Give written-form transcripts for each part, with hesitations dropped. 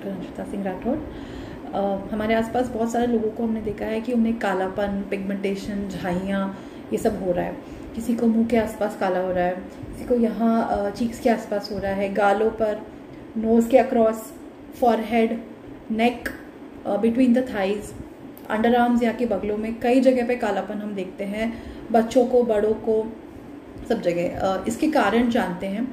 Doctor Anshita Singh Rathore. हमारे आसपास बहुत सारे लोगों को हमने देखा है कि उन्हें कालापन, पिगमेंटेशन, झाइयाँ ये सब हो रहा है। किसी को मुंह के आसपास काला हो रहा है, किसी को यहाँ चीक्स के आसपास हो रहा है, गालों पर, नोज़ के across, forehead, neck, between the thighs, under arms या के बगलों में कई जगह पे कालापन हम देखते हैं, बच्चों को, बड़ों को, सब जगह। इसके कारण जानते हैं।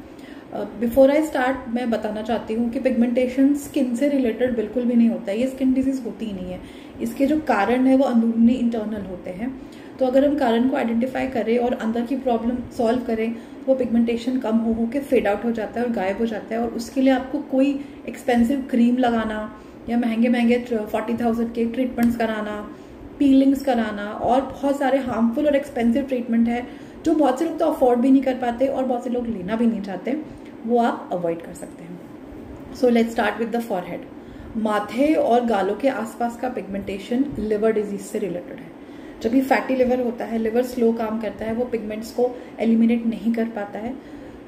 बिफोर आई स्टार्ट मैं बताना चाहती हूँ कि पिगमेंटेशन स्किन से रिलेटेड बिल्कुल भी नहीं होता है, ये स्किन डिजीज होती ही नहीं है। इसके जो कारण है वो अंदरूनी इंटरनल होते हैं। तो अगर हम कारण को आइडेंटिफाई करें और अंदर की प्रॉब्लम सॉल्व करें तो वो पिगमेंटेशन कम हो के फेड आउट हो जाता है और गायब हो जाता है। और उसके लिए आपको कोई एक्सपेंसिव क्रीम लगाना या महंगे महंगे 40,000 के ट्रीटमेंट्स कराना, पीलिंग्स कराना और बहुत सारे हार्मफुल और एक्सपेंसिव ट्रीटमेंट है जो बहुत से लोग तो अफोर्ड भी नहीं कर पाते और बहुत से लोग लेना भी नहीं चाहते, वो आप अवॉइड कर सकते हैं। So let's start with the forehead. माथे और गालों के आसपास का पिगमेंटेशन लिवर डिजीज से रिलेटेड है। जब भी फैटी लिवर होता है, लिवर स्लो काम करता है, वो पिगमेंट्स को एलिमिनेट नहीं कर पाता है,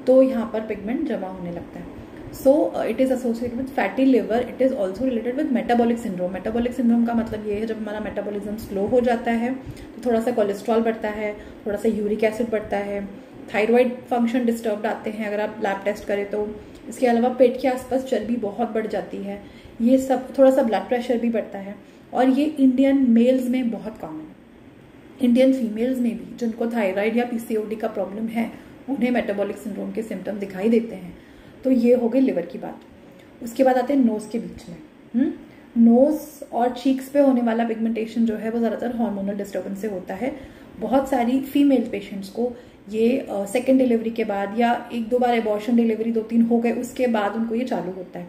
तो यहाँ पर पिगमेंट जमा होने लगता है। So it is associated with fatty liver. It is also related with metabolic syndrome. Metabolic syndrome का मतलब ये है जब हमारा मेटाबॉलिज्म स्लो हो जाता है तो थोड़ा सा कोलेस्ट्रॉल बढ़ता है, थोड़ा सा यूरिक एसिड बढ़ता है, थायराइड फंक्शन डिस्टर्ब आते हैं अगर आप लैब टेस्ट करें तो। इसके अलावा पेट के आसपास चर्बी बहुत बढ़ जाती है, ये सब, थोड़ा सा ब्लड प्रेशर भी बढ़ता है। और ये इंडियन मेल्स में बहुत कॉमन है। इंडियन फीमेल्स में भी जिनको थायराइड या पीसीओडी का प्रॉब्लम है उन्हें मेटाबॉलिक सिंड्रोम के सिम्टम दिखाई देते हैं। तो ये हो गई लिवर की बात। उसके बाद आते हैं नोज के बीच में। नोज और चीक्स पे होने वाला पिगमेंटेशन जो है वो ज़्यादातर हार्मोनल डिस्टर्बेंस से होता है। बहुत सारी फीमेल पेशेंट्स को ये सेकेंड डिलीवरी के बाद या 1-2 बार एबॉर्शन डिलीवरी 2-3 हो गए उसके बाद उनको ये चालू होता है।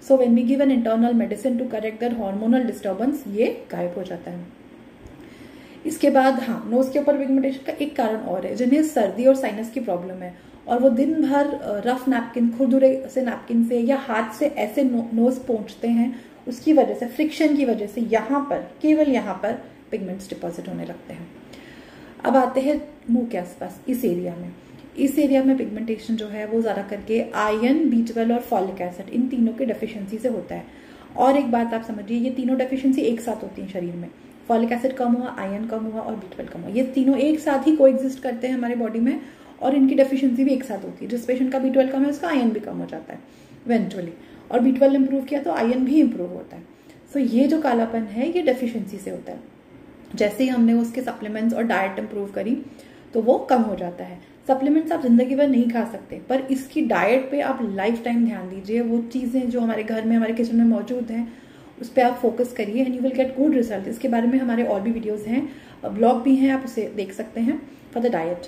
So when we give an internal medicine to correct that hormonal disturbance, ये गायब हो जाता है। इसके बाद हाँ, नोज के ऊपर पिगमेंटेशन का एक कारण और है, जिन्हें सर्दी और साइनस की प्रॉब्लम है और वो दिन भर रफ नैपकिन, खुरदुरे से नैपकिन से या हाथ से ऐसे नोज पोंछते हैं, उसकी वजह से, फ्रिक्शन की वजह से यहाँ पर, केवल यहाँ पर पिगमेंट्स डिपॉजिट होने लगते हैं। अब आते हैं मुंह के आसपास, इस एरिया में। इस एरिया में पिगमेंटेशन जो है वो ज़्यादा करके आयरन, B12 और फॉलिक एसिड, इन तीनों के डेफिशिएंसी से होता है। और एक बात आप समझिए, ये तीनों डेफिशिएंसी एक साथ होती है शरीर में। फॉलिक एसिड कम हुआ, आयरन कम हुआ और B12 कम हुआ, ये तीनों एक साथ ही कोएग्जिस्ट करते हैं हमारे बॉडी में और इनकी डेफिशिएंसी भी एक साथ होती है। जिस पेशेंट का B12 कम है उसका आयरन भी कम हो जाता है इवेंचुअली, और B12 इंप्रूव किया तो आयरन भी इंप्रूव होता है। सो ये जो कालापन है ये डेफिशिएंसी से होता है। जैसे ही हमने उसके सप्लीमेंट्स और डाइट इंप्रूव करी तो वो कम हो जाता है। सप्लीमेंट्स आप जिंदगी भर नहीं खा सकते, पर इसकी डाइट पे आप लाइफ टाइम ध्यान दीजिए। वो चीज़ें जो हमारे घर में, हमारे किचन में मौजूद हैं, उस पर आप फोकस करिए and you will get good result. इसके बारे में हमारे और भी वीडियोस हैं, ब्लॉग भी हैं, आप उसे देख सकते हैं फॉर द डाइट।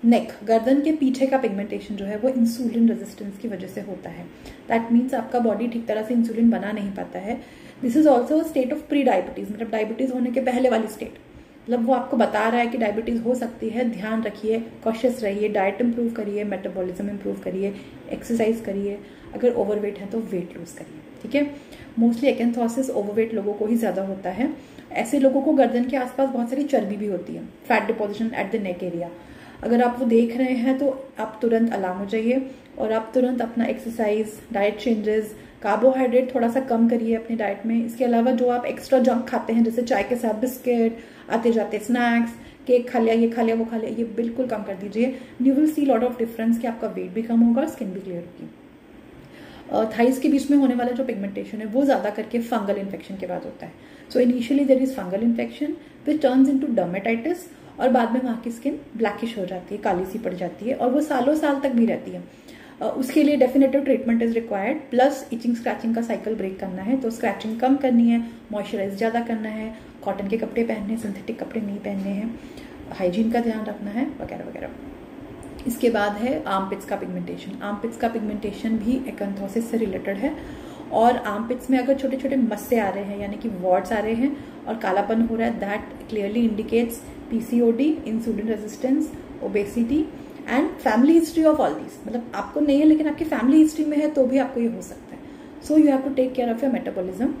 नेक, गर्दन के पीछे का पिगमेंटेशन जो है वो इंसुलिन रेजिस्टेंस की वजह से होता है। दैट मीन्स आपका बॉडी ठीक तरह से इंसुलिन बना नहीं पाता है। This is also state of pre diabetes, मतलब डायबिटीज होने के पहले वाली स्टेट। मतलब वो आपको बता रहा है कि डायबिटीज हो सकती है। ध्यान रखिए, कॉशियस रहिए, डाइट इंप्रूव करिए, मेटाबॉलिज्म इंप्रूव करिए, एक्सरसाइज करिए। अगर ओवरवेट है तो वेट लूज करिए, ठीक है। मोस्टली एकेंथोसिस ओवरवेट लोगों को ही ज्यादा होता है। ऐसे लोगों को गर्दन के आसपास बहुत सारी चर्बी भी होती है, fat deposition at the neck area. अगर आप वो देख रहे हैं तो आप तुरंत अलार्म हो जाइए और आप तुरंत अपना एक्सरसाइज, डाइट चेंजेस, कार्बोहाइड्रेट थोड़ा सा कम करिए अपनी डाइट में। इसके अलावा जो आप एक्स्ट्रा जंक खाते हैं, जैसे चाय के साथ बिस्किट, आते जाते स्नैक्स, केक खा लिया, ये खा लिया, वो खा लिया, ये बिल्कुल कम कर दीजिए। You will see lot of difference कि आपका वेट भी कम होगा और स्किन भी क्लियर होगी। थाइस के बीच में होने वाला जो पिगमेंटेशन है वो ज्यादा करके फंगल इन्फेक्शन के बाद होता है। So initially there is fungal infection which turns into dermatitis और बाद में वहाँ की स्किन ब्लैकिश हो जाती है, काली सी पड़ जाती है और वो सालों साल तक भी रहती है। उसके लिए definitive treatment is required, plus itching scratching का साइकिल ब्रेक करना है। तो स्क्रैचिंग कम करनी है, मॉइस्चराइज ज़्यादा करना है, कॉटन के कपड़े पहनने, सिंथेटिक कपड़े नहीं पहनने हैं, हाइजीन का ध्यान रखना है, वगैरह वगैरह। इसके बाद है आर्मपिट्स का पिगमेंटेशन। आर्मपिट्स का पिगमेंटेशन भी एकेंथोसिस से रिलेटेड है और आर्मपिट्स में अगर छोटे छोटे मस्से आ रहे हैं, यानी कि वॉर्ड्स आ रहे हैं और कालापन हो रहा है, that clearly indicates PCOD, insulin resistance, obesity and family history of all these. मतलब आपको नहीं है लेकिन आपकी फैमिली हिस्ट्री में है तो भी आपको ये हो सकता है। So you have to take care of your metabolism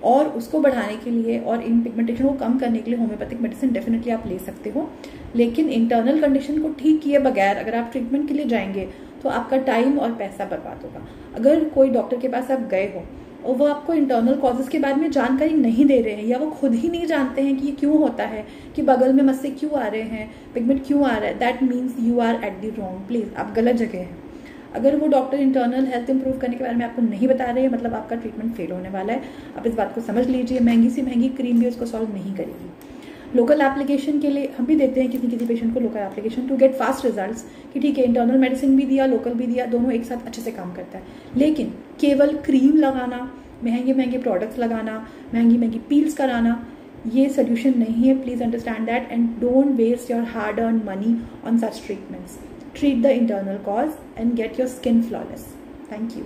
और उसको बढ़ाने के लिए और इन पिगमेंटेशन को कम करने के लिए होम्योपैथिक मेडिसिन डेफिनेटली आप ले सकते हो, लेकिन इंटरनल कंडीशन को ठीक किए बगैर अगर आप ट्रीटमेंट के लिए जाएंगे तो आपका टाइम और पैसा बर्बाद होगा। अगर कोई डॉक्टर के पास आप गए हो और वो आपको इंटरनल कॉजेज के बारे में जानकारी नहीं दे रहे हैं, या वो खुद ही नहीं जानते हैं कि ये क्यों होता है, कि बगल में मस्से क्यों आ रहे हैं, पिगमेंट क्यों आ रहा है, that means you are at the wrong place, आप गलत जगह हैं। अगर वो डॉक्टर इंटरनल हेल्थ इंप्रूव करने के बारे में आपको नहीं बता रहे हैं, मतलब आपका ट्रीटमेंट फेल होने वाला है। आप इस बात को समझ लीजिए। महंगी से महंगी क्रीम भी उसको सॉल्व नहीं करेगी। लोकल एप्लीकेशन के लिए हम भी देते हैं किसी किसी पेशेंट को local application to get fast results, कि ठीक है इंटरनल मेडिसिन भी दिया, लोकल भी दिया, दोनों एक साथ अच्छे से काम करता है। लेकिन केवल क्रीम लगाना, महंगे महंगे प्रोडक्ट्स लगाना, महंगी महंगी पील्स कराना, ये सोल्यूशन नहीं है। Please understand that and don't waste your hard earn money on such treatments. Treat the internal cause and get your skin flawless. Thank you.